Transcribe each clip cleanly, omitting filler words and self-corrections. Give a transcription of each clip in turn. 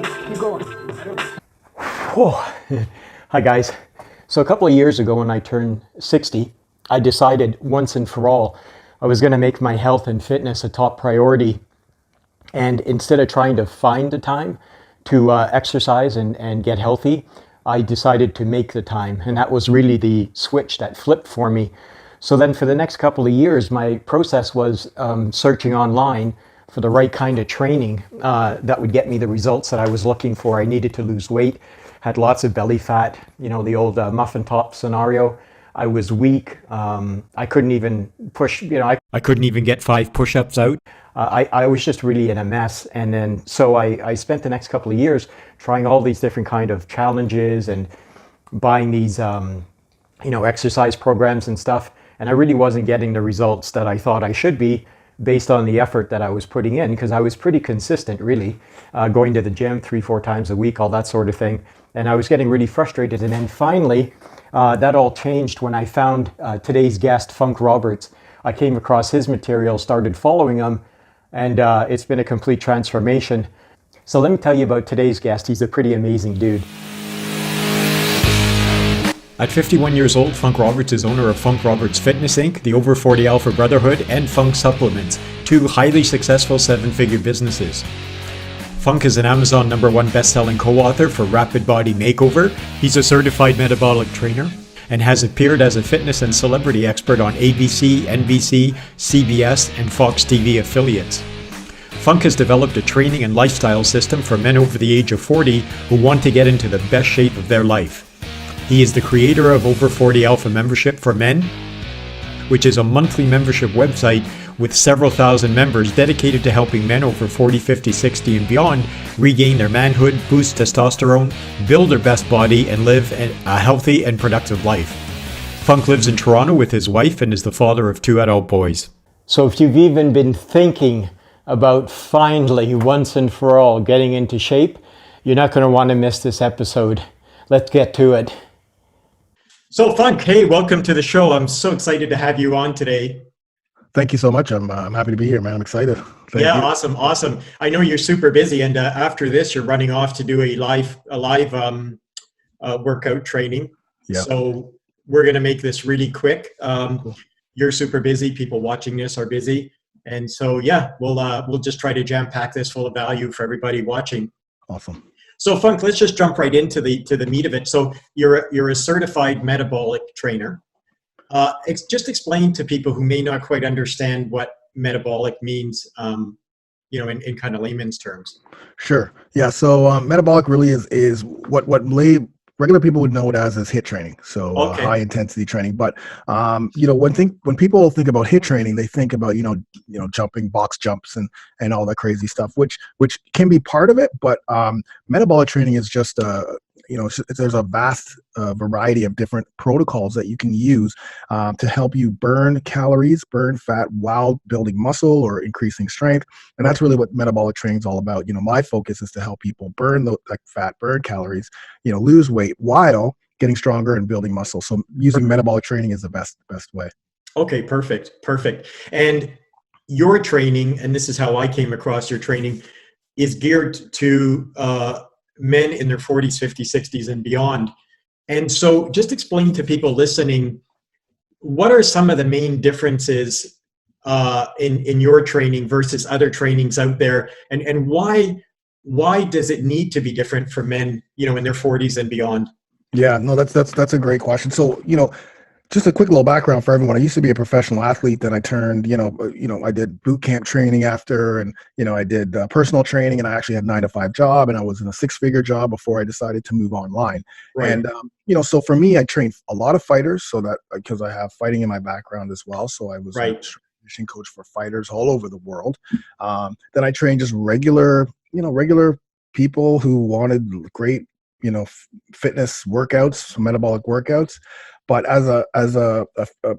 Keep going. Oh, hi guys. So a couple of years ago when I turned 60, I decided once and for all I was going to make my health and fitness a top priority. And instead of trying to find the time to exercise and get healthy, I decided to make the time. And that was really the switch that flipped for me. So then for the next couple of years, my process was searching online for the right kind of training that would get me the results that I was looking for. I needed to lose weight, had lots of belly fat, you know, the old muffin top scenario. I was weak. I couldn't even push, I couldn't even get 5 push-ups out. I was just really in a mess. And then, so I spent the next couple of years trying all these different kind of challenges and buying these, exercise programs and stuff. And I really wasn't getting the results that I thought I should be based on the effort that I was putting in, because I was pretty consistent, really, going to the gym 3-4 times a week, all that sort of thing. And I was getting really frustrated. And then finally, that all changed when I found today's guest, Funk Roberts. I came across his material, started following him, and it's been a complete transformation. So let me tell you about today's guest. He's a pretty amazing dude. At 51 years old, Funk Roberts is owner of Funk Roberts Fitness Inc., the Over 40 Alpha Brotherhood, and Funk Supplements, 2 highly successful 7-figure businesses. Funk is an Amazon #1 best-selling co-author for Rapid Body Makeover. He's a certified metabolic trainer and has appeared as a fitness and celebrity expert on ABC, NBC, CBS, and Fox TV affiliates. Funk has developed a training and lifestyle system for men over the age of 40 who want to get into the best shape of their life. He is the creator of Over 40 Alpha Membership for Men, which is a monthly membership website with several thousand members dedicated to helping men over 40, 50, 60 and beyond regain their manhood, boost testosterone, build their best body, and live a healthy and productive life. Funk lives in Toronto with his wife and is the father of 2 adult boys. So if you've even been thinking about finally, once and for all, getting into shape, you're not going to want to miss this episode. Let's get to it. So Funk, hey, welcome to the show. I'm so excited to have you on today. Thank you so much. I'm happy to be here, man. I'm excited. Thank you. Awesome. I know you're super busy, and after this, you're running off to do a live workout training. Yeah. So we're going to make this really quick. You're super busy. People watching this are busy, and so we'll just try to jam pack this full of value for everybody watching. Awesome. So Funk, let's just jump right into the meat of it. So you're a certified metabolic trainer. Just explain to people who may not quite understand what metabolic means, in kind of layman's terms. Sure. Yeah. So metabolic really is what regular people would know it as HIIT training. So high intensity training. But when people think about HIIT training, they think about jumping box jumps and all that crazy stuff, which can be part of it. But metabolic training is just there's a vast variety of different protocols that you can use to help you burn calories, burn fat while building muscle or increasing strength. And that's really what metabolic training is all about. My focus is to help people burn the fat, burn calories, lose weight while getting stronger and building muscle. So using metabolic training is the best way. Okay, perfect. And your training, and this is how I came across your training, is geared to men in their 40s, 50s, 60s, and beyond. And so just explain to people listening, what are some of the main differences in your training versus other trainings out there? And why does it need to be different for men, in their 40s and beyond? Yeah, no, that's a great question. So, just a quick little background for everyone. I used to be a professional athlete. Then I turned, I did boot camp training after, and I did personal training, and I actually had a 9-to-5 job, and I was in a 6-figure job before I decided to move online. Right. And so for me, I trained a lot of fighters, so that because I have fighting in my background as well. So I was a conditioning coach for fighters all over the world. Then I trained just regular people who wanted great, fitness workouts, metabolic workouts. But as a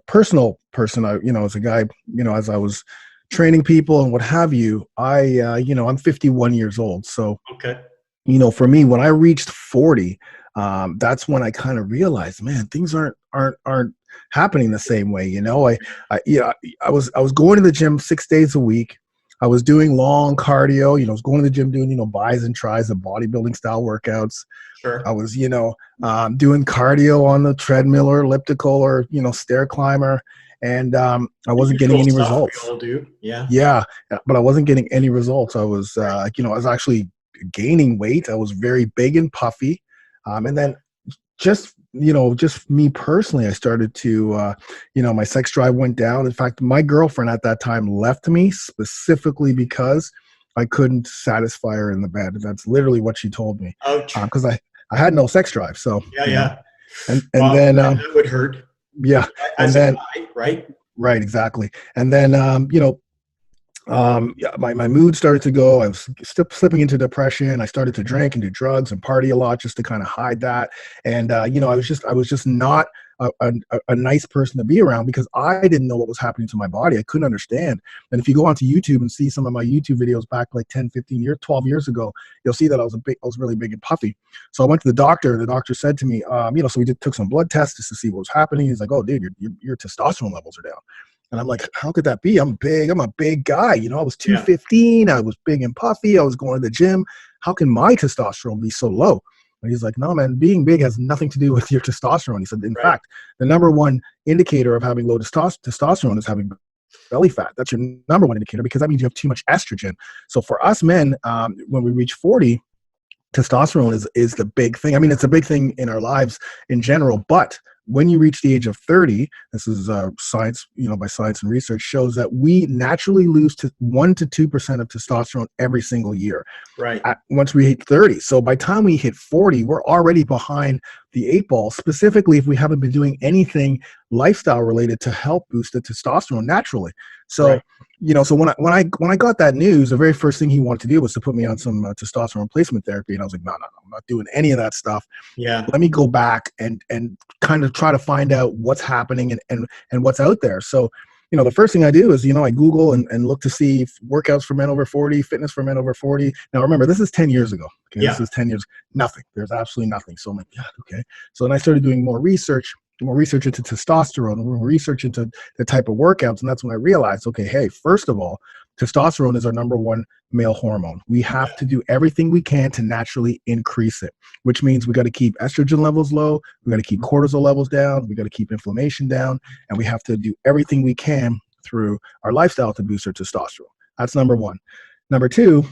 personal person, as a guy, as I was training people and what have you, I'm 51 years old. So, for me, when I reached 40, that's when I kind of realized, man, things aren't happening the same way. I was going to the gym 6 days a week. I was doing long cardio, I was going to the gym doing, bis and tris of bodybuilding style workouts. Sure. I was, doing cardio on the treadmill or elliptical or, stair climber. And I wasn't getting any results. We all do. Yeah. Yeah. But I wasn't getting any results. I was, I was actually gaining weight. I was very big and puffy. And then just me personally, I started to, my sex drive went down. In fact, my girlfriend at that time left me specifically because I couldn't satisfy her in the bed. That's literally what she told me. Ouch. Because I had no sex drive. So yeah. And then that would hurt. Yeah. As and then a guy, right? Right, exactly. And then my mood started to go. I was still slipping into depression. I started to drink and do drugs and party a lot just to kind of hide that. And I was just not a nice person to be around because I didn't know what was happening to my body. I couldn't understand. And if you go onto YouTube and see some of my YouTube videos back like 10, 15 years, 12 years ago, you'll see that I was really big and puffy. So I went to the doctor. The doctor said to me, so we took some blood tests just to see what was happening. He's like, "Oh, dude, your testosterone levels are down." And I'm like, how could that be? I'm a big guy. I was 215. I was big and puffy. I was going to the gym. How can my testosterone be so low? And he's like, no, man, being big has nothing to do with your testosterone. He said, in fact, the number one indicator of having low testosterone is having belly fat. That's your number one indicator because that means you have too much estrogen. So for us men, when we reach 40, testosterone is the big thing. I mean, it's a big thing in our lives in general, but when you reach the age of 30, this is science, by science and research shows that we naturally lose to 1 to 2% of testosterone every single year. Right. Once we hit 30. So by the time we hit 40, we're already behind the 8 ball, specifically if we haven't been doing anything lifestyle related to help boost the testosterone naturally. So, right. So when I got that news, the very first thing he wanted to do was to put me on some testosterone replacement therapy. And I was like, no, I'm not doing any of that stuff. Yeah. Let me go back and kind of try to find out what's happening and what's out there. So, the first thing I do is, I Google and look to see workouts for men over 40, fitness for men over 40. Now, remember, this is 10 years ago. Okay? Yeah. This is 10 years. Nothing. There's absolutely nothing. So I'm like, yeah, okay. So then I started doing more research into testosterone, more research into the type of workouts. And that's when I realized, okay, hey, first of all, testosterone is our number one male hormone. We have to do everything we can to naturally increase it, which means we got to keep estrogen levels low. We got to keep cortisol levels down. We got to keep inflammation down. And we have to do everything we can through our lifestyle to boost our testosterone. That's number one. Number two,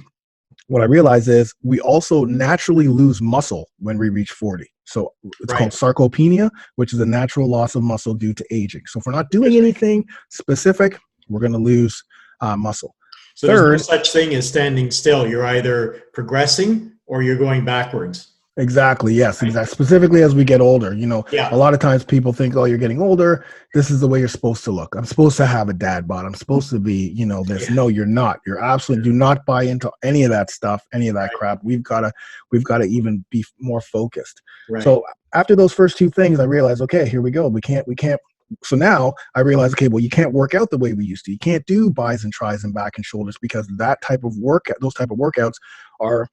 what I realize is we also naturally lose muscle when we reach 40. So it's called sarcopenia, which is a natural loss of muscle due to aging. So if we're not doing anything specific, we're going to lose muscle. So there's no such thing as standing still. You're either progressing or you're going backwards. Exactly. Yes, exactly. Specifically as we get older, a lot of times people think, oh, you're getting older. This is the way you're supposed to look. I'm supposed to have a dad bod. I'm supposed to be, this. Yeah. No, you're not. You're absolutely, do not buy into any of that stuff, any of that crap. We've got to even be more focused. Right. So after those first two things, I realized, okay, here we go. We can't. So now I realize, okay, well, you can't work out the way we used to. You can't do bis and tris and back and shoulders because that type of those type of workouts are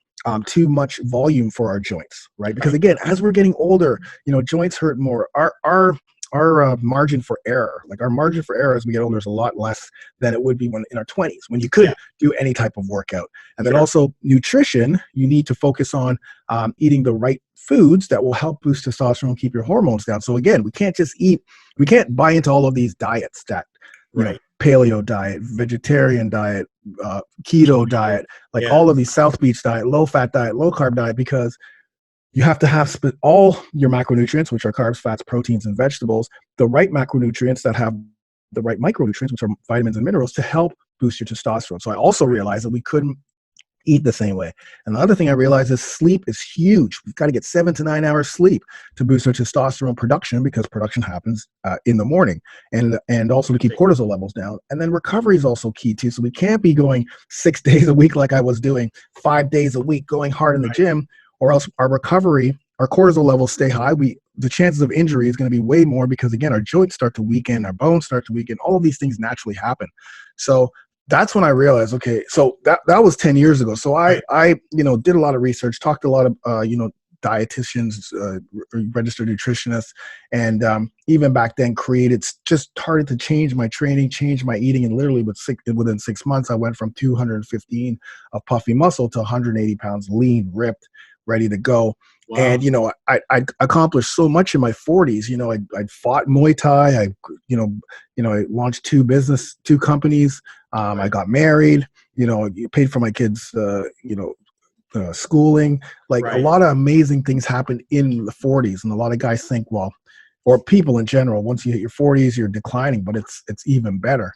too much volume for our joints, right? Because again, as we're getting older, joints hurt more. Our margin for error, as we get older, is a lot less than it would be when in our 20s, when you could do any type of workout. And then also nutrition, you need to focus on eating the right foods that will help boost testosterone, keep your hormones down. So again, we can't buy into all of these diets that, paleo diet, vegetarian diet, keto diet, all of these South Beach diet, low fat diet, low carb diet, because you have to have all your macronutrients, which are carbs, fats, proteins, and vegetables, the right macronutrients that have the right micronutrients, which are vitamins and minerals, to help boost your testosterone. So I also realized that we couldn't eat the same way. And the other thing I realized is sleep is huge. We've got to get 7 to 9 hours sleep to boost our testosterone production, because production happens in the morning, and also to keep cortisol levels down. And then recovery is also key too. So we can't be going 6 days a week like I was doing, 5 days a week, going hard in the gym, or else our recovery, our cortisol levels stay high. The chances of injury is going to be way more, because again, our joints start to weaken, our bones start to weaken. All of these things naturally happen. So that's when I realized, okay, so that was 10 years ago. So I did a lot of research, talked to a lot of, dietitians, registered nutritionists, and even back then just started to change my training, change my eating, and literally within 6 months, I went from 215 of puffy muscle to 180 pounds lean, ripped, ready to go. Wow. And, you know, I accomplished so much in my 40s. You know, I'd fought Muay Thai. I launched two companies. I got married, you know, paid for my kids, schooling. Like a lot of amazing things happened in the 40s. And a lot of guys think, well, or people in general, once you hit your 40s, you're declining, but it's even better.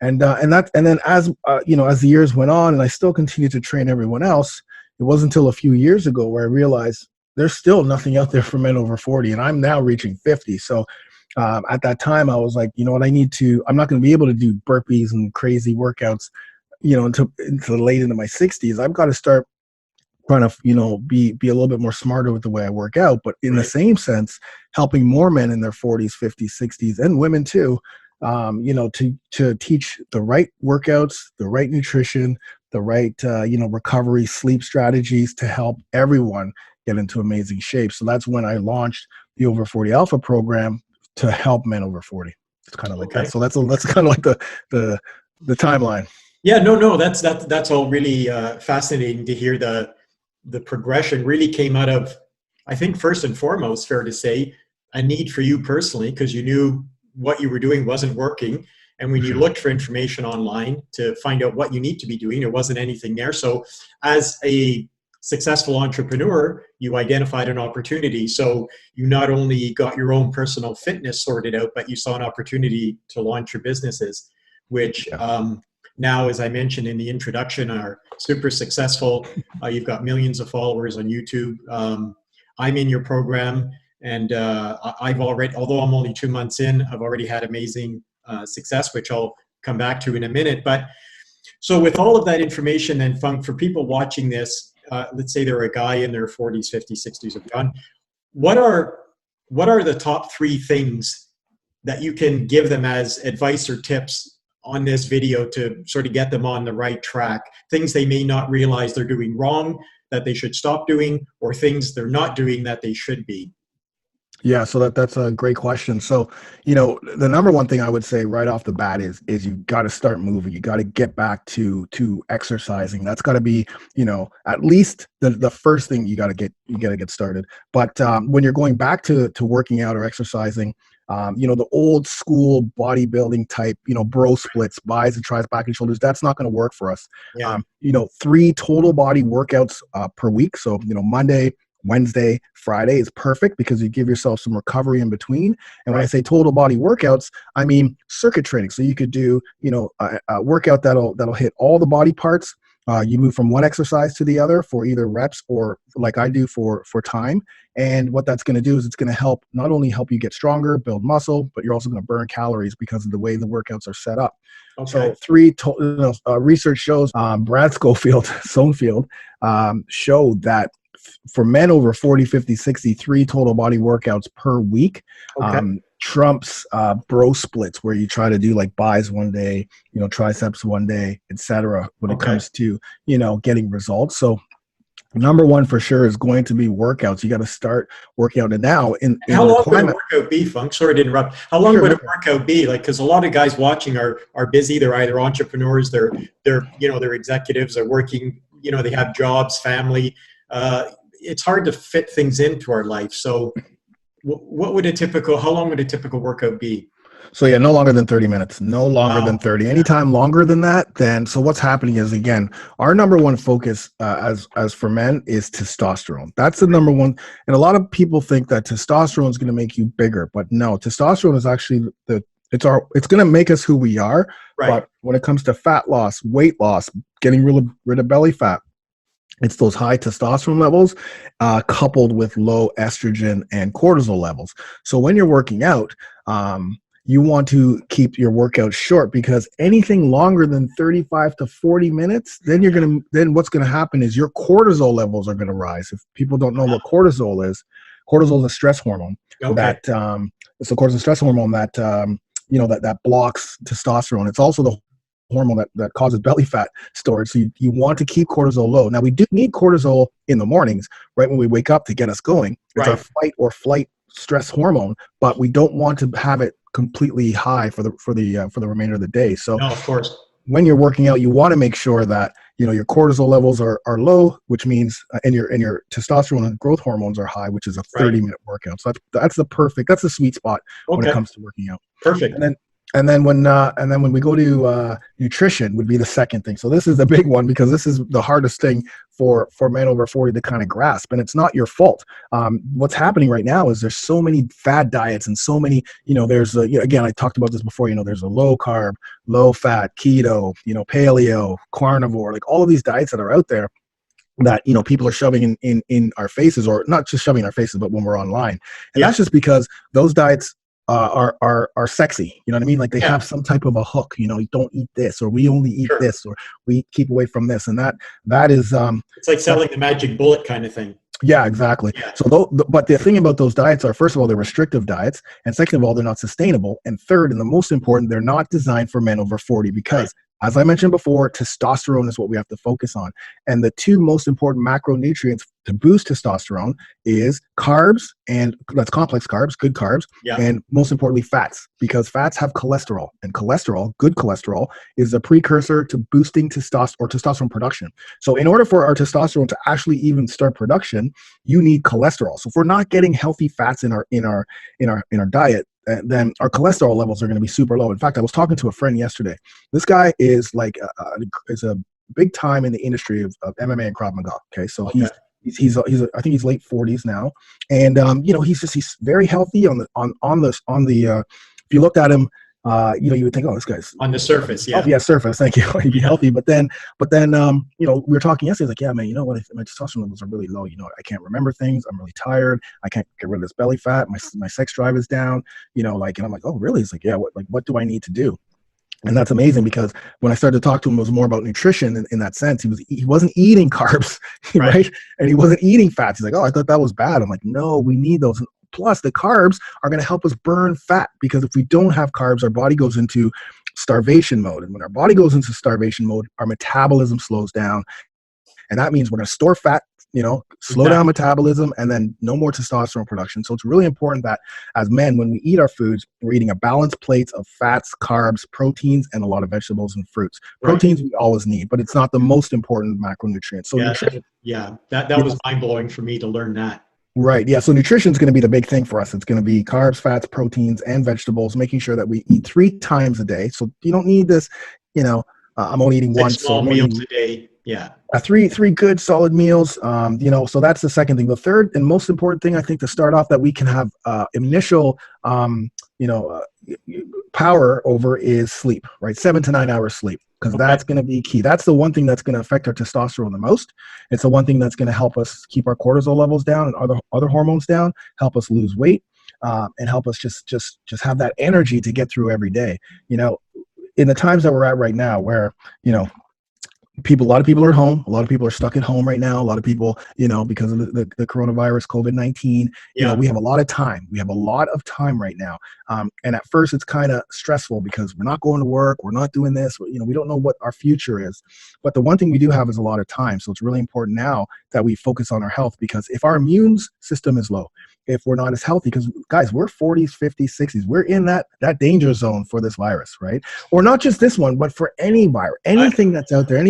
And then as the years went on, and I still continued to train everyone else, it wasn't until a few years ago where I realized there's still nothing out there for men over 40, and I'm now reaching 50. So at that time, I was like, you know what, I'm not going to be able to do burpees and crazy workouts, you know, until late into my 60s. I've got to start trying to, you know, be a little bit more smarter with the way I work out, but in the same sense, helping more men in their 40s, 50s, 60s, and women too, you know, to teach the right workouts, the right nutrition, the right, recovery, sleep strategies to help everyone get into amazing shape. So that's when I launched the Over 40 Alpha program to help men over 40. It's kind of like that. So that's kind of like the timeline. Yeah, no, that's all really fascinating to hear. The progression really came out of, I think, first and foremost, fair to say, a need for you personally, because you knew what you were doing wasn't working. And when you looked for information online to find out what you need to be doing, there wasn't anything there. So as a successful entrepreneur, you identified an opportunity. So you not only got your own personal fitness sorted out, but you saw an opportunity to launch your businesses, which now, as I mentioned in the introduction, are super successful. You've got millions of followers on YouTube. I'm in your program, and I've already, although I'm only 2 months in, I've already had amazing success, which I'll come back to in a minute. But so with all of that information, then, Funk, for people watching this, let's say they're a guy in their 40s, 50s, 60s or beyond, what are the top 3 things that you can give them as advice or tips on this video to sort of get them on the right track? Things they may not realize they're doing wrong, that they should stop doing, or things they're not doing that they should be? Yeah, so that's a great question. So, you know, the number one thing I would say right off the bat is you got to start moving. You got to get back to exercising. That's got to be, you know, at least the first thing you got to get started. But when you're going back to working out or exercising, you know, the old school bodybuilding type, you know, bro splits, buys and tries, back and shoulders, that's not going to work for us. Yeah. You know, 3 total body workouts per week. So, you know, Monday, Wednesday, Friday is perfect because you give yourself some recovery in between. And when I say total body workouts, I mean circuit training. So you could do, you know, a workout that'll hit all the body parts. You move from one exercise to the other for either reps or, like I do, for time. And what that's going to do is it's going to not only help you get stronger, build muscle, but you're also going to burn calories because of the way the workouts are set up. Okay. So research shows, Brad Sonefield showed that for men over 40, 50, 60, 3 total body workouts per week trumps bro splits, where you try to do like buys one day, you know, triceps one day, etc. when it comes to, you know, getting results. So number one for sure is going to be workouts. You got to start working out. And now in how long would a workout be, Funk? Sorry to interrupt. How long would a workout be? Like, because a lot of guys watching are busy. They're either entrepreneurs, they're executives, they're working, you know, they have jobs, family. It's hard to fit things into our life. So how long would a typical workout be? So yeah, no longer than 30 minutes, no longer than 30. Anytime longer than that, then, so what's happening is, again, our number one focus as for men is testosterone. That's the number one. And a lot of people think that testosterone is going to make you bigger, but no, testosterone is actually it's going to make us who we are. Right. But when it comes to fat loss, weight loss, getting rid of belly fat, it's those high testosterone levels coupled with low estrogen and cortisol levels. So when you're working out, you want to keep your workout short, because anything longer than 35 to 40 minutes, then what's going to happen is your cortisol levels are going to rise. If people don't know what cortisol is a stress hormone. That it's a cortisol stress hormone that that blocks testosterone. It's also the hormone that causes belly fat storage. So you want to keep cortisol low. Now we do need cortisol in the mornings, right when we wake up, to get us going. It's our fight or flight stress hormone, but we don't want to have it completely high for the remainder of the day. So no, of course, when you're working out, you want to make sure that your cortisol levels are low, which means and your testosterone and growth hormones are high, which is a 30-minute workout. So that's the sweet spot when it comes to working out. Perfect. And then when we go to nutrition would be the second thing. So this is the big one, because this is the hardest thing for men over 40 to kind of grasp, and it's not your fault. What's happening right now is there's so many fad diets and so many, there's again, I talked about this before, there's a low carb, low fat, keto, paleo, carnivore, like all of these diets that are out there that people are shoving in our faces, or not just shoving in our faces, but when we're online. And that's just because those diets are sexy. You know what I mean? Like they have some type of a hook, you don't eat this, or we only eat this, or we keep away from this. And that is, it's like selling the magic bullet kind of thing. Yeah, exactly. Yeah. So, but the thing about those diets are, first of all, they're restrictive diets. And second of all, they're not sustainable. And third, and the most important, they're not designed for men over 40, because as I mentioned before, testosterone is what we have to focus on. And the two most important macronutrients to boost testosterone is carbs, and that's complex carbs, good carbs, and most importantly, fats, because fats have cholesterol, and cholesterol, good cholesterol, is a precursor to boosting testosterone production. So in order for our testosterone to actually even start production, you need cholesterol. So if we're not getting healthy fats in our diet, then our cholesterol levels are going to be super low. In fact, I was talking to a friend yesterday. This guy is like is a big time in the industry of MMA and Krav Maga. Okay, so he's I think he's late 40s now, and he's very healthy on the if you looked at him, you would think, oh, this guy's on the surface, surface. Thank you. He'd be healthy, but then, we were talking yesterday. He's like, yeah, man, you know what? My testosterone levels are really low. I can't remember things. I'm really tired. I can't get rid of this belly fat. My sex drive is down. And I'm like, oh, really? He's like, yeah. What do I need to do? And that's amazing, because when I started to talk to him, it was more about nutrition in that sense. He wasn't eating carbs, right? And he wasn't eating fats. He's like, oh, I thought that was bad. I'm like, no, we need those. Plus, the carbs are going to help us burn fat, because if we don't have carbs, our body goes into starvation mode. And when our body goes into starvation mode, our metabolism slows down. And that means we're going to store fat, slow down metabolism, and then no more testosterone production. So it's really important that as men, when we eat our foods, we're eating a balanced plate of fats, carbs, proteins, and a lot of vegetables and fruits. Proteins we always need, but it's not the most important macronutrient. So that was mind-blowing for me to learn that. Right. Yeah. So nutrition is going to be the big thing for us. It's going to be carbs, fats, proteins, and vegetables, making sure that we eat 3 times a day. So you don't need this, I'm only eating 6 small meals a day. Yeah. 3 good solid meals. So that's the second thing. The third and most important thing, I think, to start off that we can have initial, power over is sleep, right? 7 to 9 hours sleep, because that's going to be key. That's the one thing that's going to affect our testosterone the most. It's the one thing that's going to help us keep our cortisol levels down and other hormones down, help us lose weight, and help us just have that energy to get through every day. In the times that we're at right now, where a lot of people are at home. A lot of people are stuck at home right now. A lot of people, because of the coronavirus, COVID-19, we have a lot of time. We have a lot of time right now. And at first it's kind of stressful, because we're not going to work. We're not doing this. We don't know what our future is. But the one thing we do have is a lot of time. So it's really important now that we focus on our health, because if our immune system is low, if we're not as healthy, because guys, we're 40s, 50s, 60s, we're in that danger zone for this virus, right? Or not just this one, but for any virus, anything that's out there,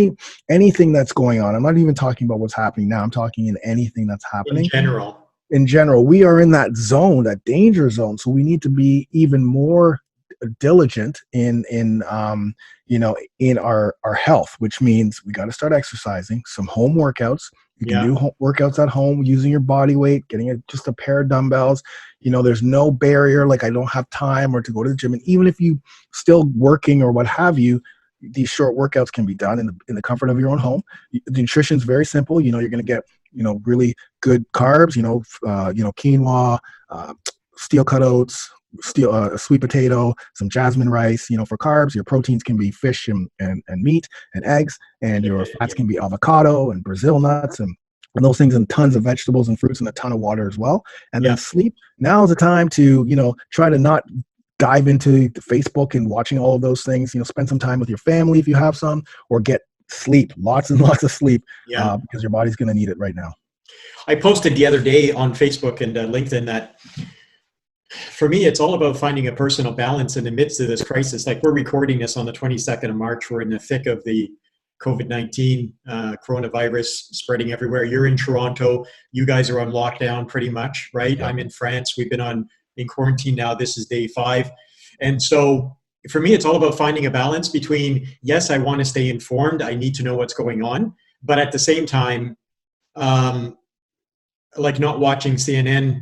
anything that's going on. I'm not even talking about what's happening now. I'm talking in anything that's happening. In general, we are in that zone, that danger zone. So we need to be even more diligent in our health, which means we got to start exercising, some home workouts. You can do workouts at home using your body weight, getting just a pair of dumbbells. There's no barrier, like I don't have time or to go to the gym. And even if you still working or what have you, these short workouts can be done in the comfort of your own home. The nutrition is very simple. You're going to get, really good carbs, quinoa, steel cut oats, sweet potato, some jasmine rice. For carbs, your proteins can be fish and meat and eggs, and your fats can be avocado and Brazil nuts and those things, and tons of vegetables and fruits, and a ton of water as well. And then sleep. Now is the time to, try to not dive into Facebook and watching all of those things. Spend some time with your family if you have some, or get sleep, lots and lots of sleep, because your body's going to need it right now. I posted the other day on Facebook and LinkedIn that for me, it's all about finding a personal balance in the midst of this crisis. Like, we're recording this on the 22nd of March. We're in the thick of the COVID-19 coronavirus spreading everywhere. You're in Toronto. You guys are on lockdown pretty much, right? I'm in France. We've been in quarantine now. This is day 5. And so for me, it's all about finding a balance between, yes, I want to stay informed. I need to know what's going on. But at the same time, like not watching CNN,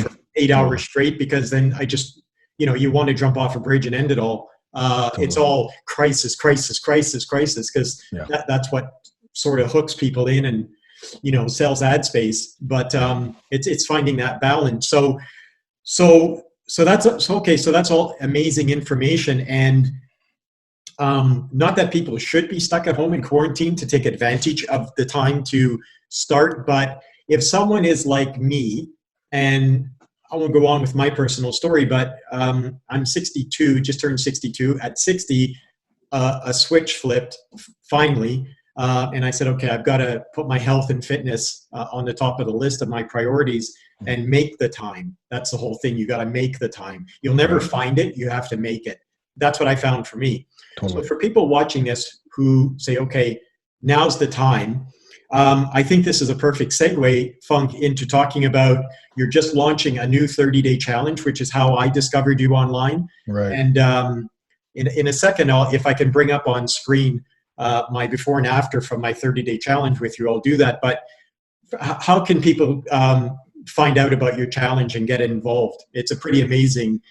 for 8 hours straight, because then I just, you want to jump off a bridge and end it all. It's all crisis, because that's what sort of hooks people in and, sells ad space. But it's finding that balance. So that's okay. So that's all amazing information. And not that people should be stuck at home in quarantine to take advantage of the time to start, but if someone is like me, and I won't go on with my personal story, but I'm 62, just turned 62. At 60, a switch flipped finally. And I said, okay, I've got to put my health and fitness on the top of the list of my priorities and make the time. That's the whole thing. You got to make the time. You'll never find it. You have to make it. That's what I found for me. Totally. So for people watching this who say, okay, now's the time. I think this is a perfect segue, Funk, into talking about you're just launching a new 30-day challenge, which is how I discovered you online. Right. And in a second, if I can bring up on screen my before and after from my 30-day challenge with you, I'll do that. But how can people find out about your challenge and get involved? It's a pretty amazing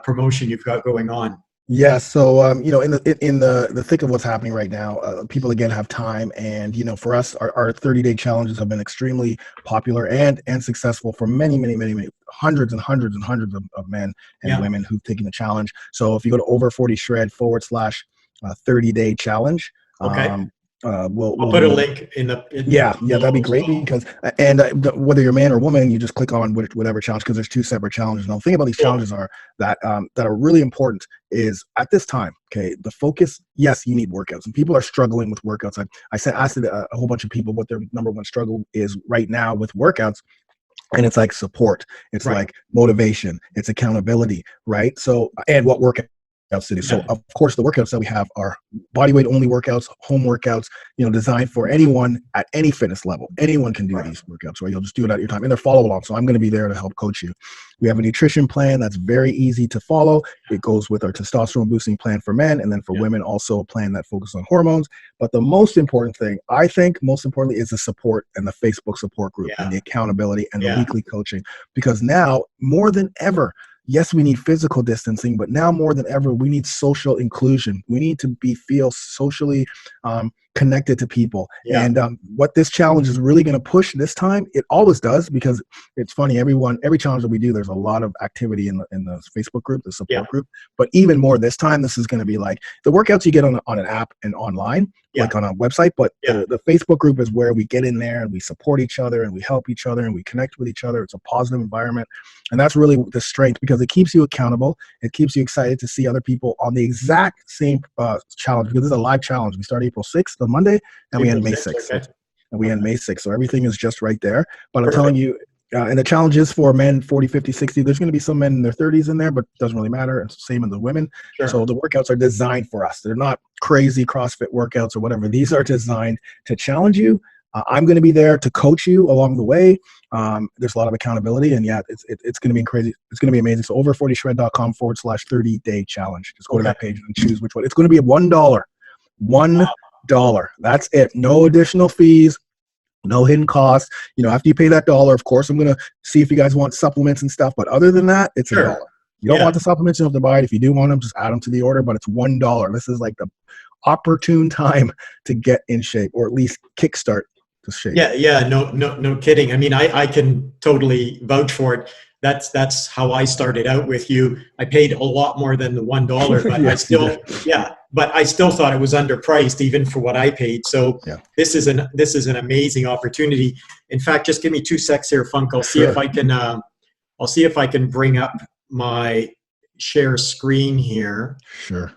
promotion you've got going on. Yeah, so in the thick of what's happening right now, people again have time, and for us, our 30-day challenges have been extremely popular and successful for many hundreds and hundreds and hundreds of men and women who've taken the challenge. So if you go to over40shred / 30-day challenge, okay. We'll put a link in the that'd be great, because whether you're a man or woman, you just click on whatever challenge, because there's 2 separate challenges. And the thing about these challenges are that are really important is at this time, okay, the focus, yes, you need workouts, and people are struggling with workouts. I asked a whole bunch of people what their number one struggle is right now with workouts. And it's like support, it's like motivation, it's accountability, right? So, and what workout to do. So of course the workouts that we have are body weight only workouts, home workouts, designed for anyone at any fitness level. Anyone can do these workouts, right? You'll just do it at your time, and they're follow along. So I'm going to be there to help coach you. We have a nutrition plan that's very easy to follow. It goes with our testosterone boosting plan for men, and then for women also a plan that focuses on hormones. But the most important thing, I think most importantly, is the support and the Facebook support group and the accountability and the weekly coaching, because now more than ever, yes, we need physical distancing, but now more than ever, we need social inclusion. We need to feel socially connected to people. And what this challenge is really going to push this time, it always does, because it's funny, every challenge that we do, there's a lot of activity in the Facebook group, the support group. But even more this time, this is going to be like the workouts you get on an app and online, like on a website. But the Facebook group is where we get in there and we support each other and we help each other and we connect with each other. It's a positive environment. And that's really the strength, because it keeps you accountable. It keeps you excited to see other people on the exact same challenge, because this is a live challenge. We start April 6th on Monday, and we end May 6th. Okay. And we end May 6th. So everything is just right there. But I'm telling you, and the challenge is for men 40, 50, 60. There's going to be some men in their 30s in there, but it doesn't really matter. And same as the women. So the workouts are designed for us. They're not crazy CrossFit workouts or whatever. These are designed to challenge you. I'm going to be there to coach you along the way. There's a lot of accountability, and it's going to be crazy. It's going to be amazing. So over40shred.com / 30-day challenge. Just go to that page and choose which one. It's going to be at $1. $1. That's it. No additional fees. No hidden costs. After you pay that $1, of course, I'm going to see if you guys want supplements and stuff. But other than that, it's $1. You don't want the supplements, you don't have to buy it. If you do want them, just add them to the order. But it's $1. This is like the opportune time to get in shape, or at least kickstart to shape. No kidding. I mean, I can totally vouch for it. That's how I started out with you. I paid a lot more than the $1, but but I still thought it was underpriced even for what I paid. So this is an amazing opportunity. In fact, just give me 2 secs here, Funk. I'll see if I can bring up my share screen here. Sure.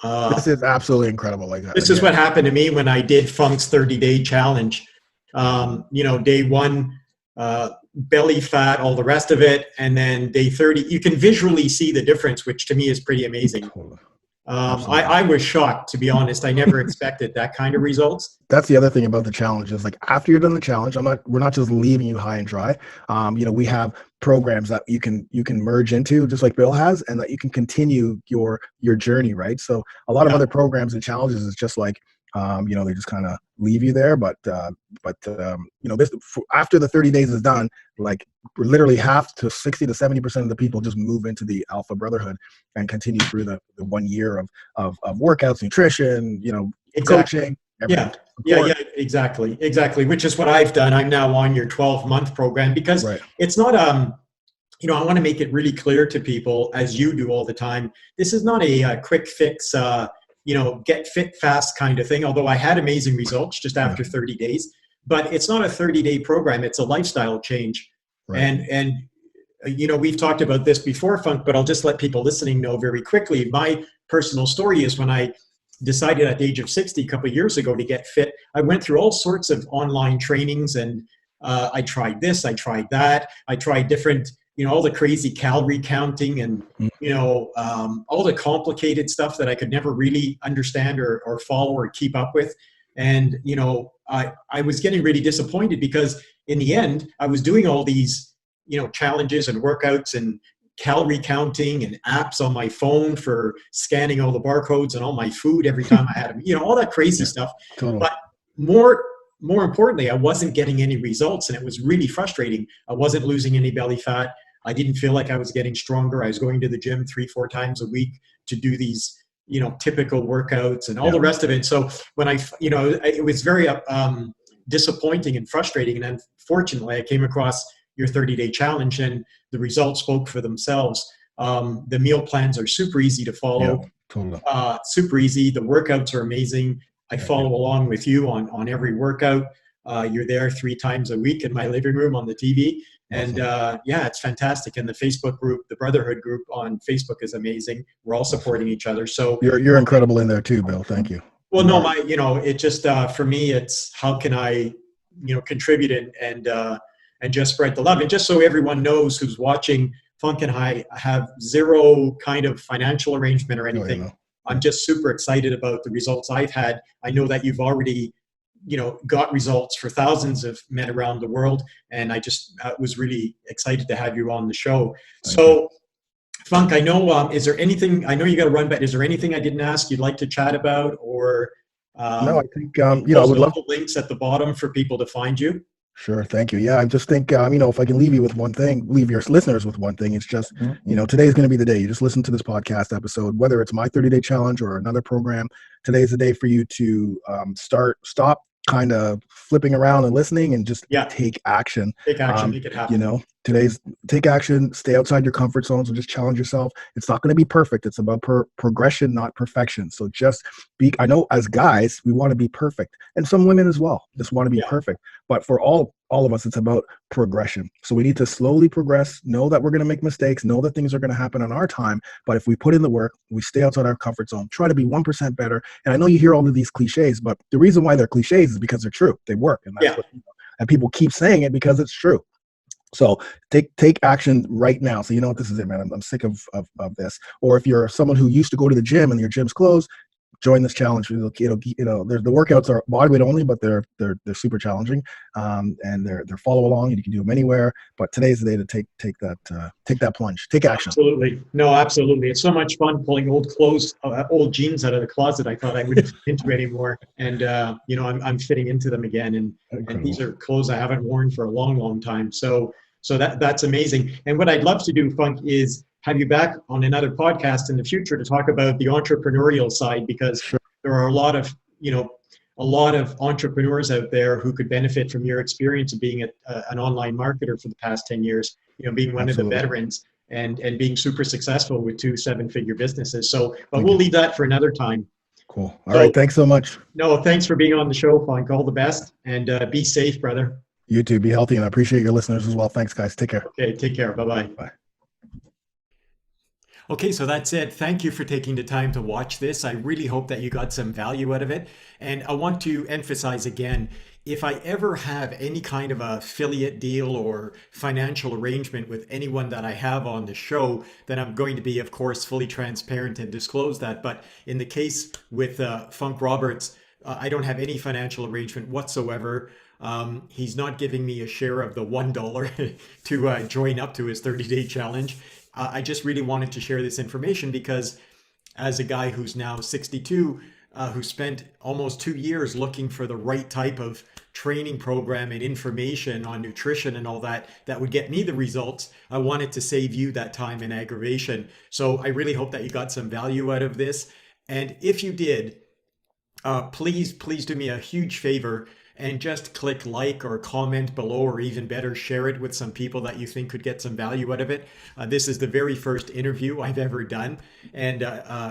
This is absolutely incredible. Like that. This is what happened to me when I did Funk's 30-day challenge. Day 1, belly fat, all the rest of it. And then day 30, you can visually see the difference, which to me is pretty amazing. Totally. I was shocked, to be honest. I never expected that kind of results. That's the other thing about the challenge is like after you're done the challenge, we're not just leaving you high and dry. We have programs that you can merge into, just like Bill has, and that you can continue your journey, right? So a lot of other programs and challenges is just like they just kind of leave you there. But this after the 30 days is done, like literally half to 60 to 70% of the people just move into the Alpha Brotherhood and continue through the 1 year of workouts, nutrition, coaching. Yeah, exactly. Which is what I've done. I'm now on your 12-month program because it's not, I want to make it really clear to people, as you do all the time, this is not a quick fix, get fit fast kind of thing, although I had amazing results just after 30 days. But it's not a 30-day program. It's a lifestyle change. Right. And we've talked about this before, Funk, but I'll just let people listening know very quickly. My personal story is when I decided at the age of 60 a couple of years ago to get fit, I went through all sorts of online trainings, and I tried this, I tried that, I tried different, all the crazy calorie counting and, all the complicated stuff that I could never really understand or follow or keep up with. And, I was getting really disappointed because in the end, I was doing all these, challenges and workouts and calorie counting and apps on my phone for scanning all the barcodes and all my food every time I had them, all that crazy stuff. Totally. But more importantly, I wasn't getting any results, and it was really frustrating. I wasn't losing any belly fat. I didn't feel like I was getting stronger. I was going to the gym 3-4 times a week to do these, typical workouts and all the rest of it. So when it was very disappointing and frustrating. And unfortunately, I came across your 30-day challenge, and the results spoke for themselves. The meal plans are super easy to follow. Yeah, totally. Super easy. The workouts are amazing. I follow along with you on every workout. You're there 3 times a week in my living room on the TV. And it's fantastic. And the Facebook group, the Brotherhood group on Facebook is amazing. We're all supporting each other. So you're incredible in there too, Bill. Thank you. Well, no, it just, for me, it's how can I, contribute and just spread the love. And just so everyone knows who's watching, Funk and I have zero kind of financial arrangement or anything. I'm just super excited about the results I've had. I know that you've already, got results for thousands of men around the world. And I just was really excited to have you on the show. So, Funk, I know, is there anything, I know you got to run, but is there anything I didn't ask you'd like to chat about, or no, I think, I would love the links at the bottom for people to find you. Sure. Thank you. Yeah. I just think, if I can leave you with one thing, leave your listeners with one thing, it's just, today's going to be the day. You just listen to this podcast episode, whether it's my 30-day challenge or another program. Today's the day for you to stop kind of flipping around and listening and just take action. Take action, make it happen. Today's take action, stay outside your comfort zone. So just challenge yourself. It's not going to be perfect. It's about progression, not perfection. So just I know as guys, we want to be perfect, and some women as well just want to be perfect. But for all of us, it's about progression. So we need to slowly progress, know that we're going to make mistakes, know that things are going to happen on our time. But if we put in the work, we stay outside our comfort zone, try to be 1% better. And I know you hear all of these cliches, but the reason why they're cliches is because they're true. They work. And that's and people keep saying it because it's true. So take action right now. So this is it, man. I'm sick of this. Or if you're someone who used to go to the gym and your gym's closed, join this challenge. The workouts are bodyweight only, but they're super challenging, and they're follow along, and you can do them anywhere. But today's the day to take that plunge, take action. Absolutely, no, absolutely. It's so much fun pulling old clothes, old jeans out of the closet. I thought I wouldn't fit into anymore, and I'm fitting into them again. And these are clothes I haven't worn for a long, long time. So that's amazing. And what I'd love to do, Funk, is have you back on another podcast in the future to talk about the entrepreneurial side, because there are a lot of entrepreneurs out there who could benefit from your experience of being an online marketer for the past 10 years, being one of the veterans and being super successful with 2 7-figure businesses. So, but we'll leave that for another time. Cool. All right. Thanks so much. No, thanks for being on the show, Funk. All the best, and be safe, brother. You too. Be healthy, and I appreciate your listeners as well. Thanks, guys. Take care. Okay. Take care. Bye-bye. Bye. Okay, so that's it. Thank you for taking the time to watch this. I really hope that you got some value out of it. And I want to emphasize again, if I ever have any kind of affiliate deal or financial arrangement with anyone that I have on the show, then I'm going to be, of course, fully transparent and disclose that. But in the case with Funk Roberts, I don't have any financial arrangement whatsoever. He's not giving me a share of the $1 to join up to his 30-day challenge. I just really wanted to share this information because as a guy who's now 62, who spent almost 2 years looking for the right type of training program and information on nutrition and all that, that would get me the results, I wanted to save you that time and aggravation. So I really hope that you got some value out of this. And if you did, please do me a huge favor and just click like or comment below, or even better, share it with some people that you think could get some value out of it. This is the very first interview I've ever done, and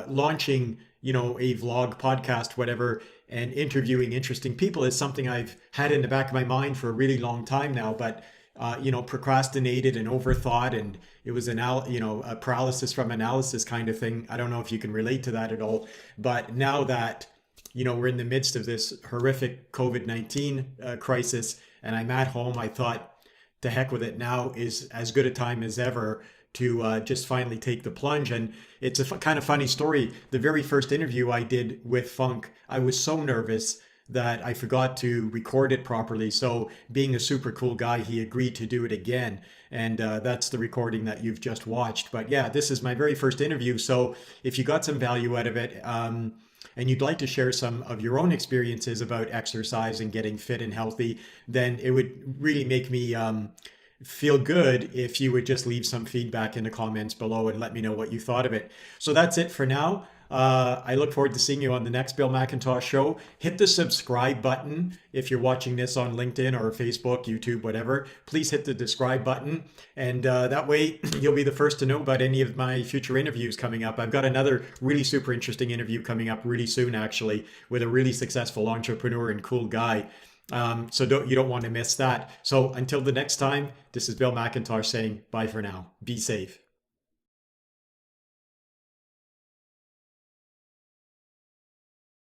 launching, a vlog, podcast, whatever, and interviewing interesting people is something I've had in the back of my mind for a really long time now, but procrastinated and overthought, and it was a paralysis from analysis kind of thing. I don't know if you can relate to that at all, but now that we're in the midst of this horrific COVID-19 crisis, and I'm at home, I thought, to heck with it. Now is as good a time as ever to just finally take the plunge. And it's a kind of funny story. The very first interview I did with Funk, I was so nervous that I forgot to record it properly. So being a super cool guy, he agreed to do it again. And that's the recording that you've just watched. But yeah, this is my very first interview. So if you got some value out of it, and you'd like to share some of your own experiences about exercise and getting fit and healthy, then it would really make me feel good if you would just leave some feedback in the comments below and let me know what you thought of it. So that's it for now. I look forward to seeing you on the next Bill McIntosh show. Hit the subscribe button if you're watching this on LinkedIn or Facebook, YouTube, whatever. Please hit the subscribe button, and that way you'll be the first to know about any of my future interviews coming up. I've got another really super interesting interview coming up really soon, actually, with a really successful entrepreneur and cool guy. So you don't want to miss that. So until the next time, this is Bill McIntosh saying bye for now. Be safe.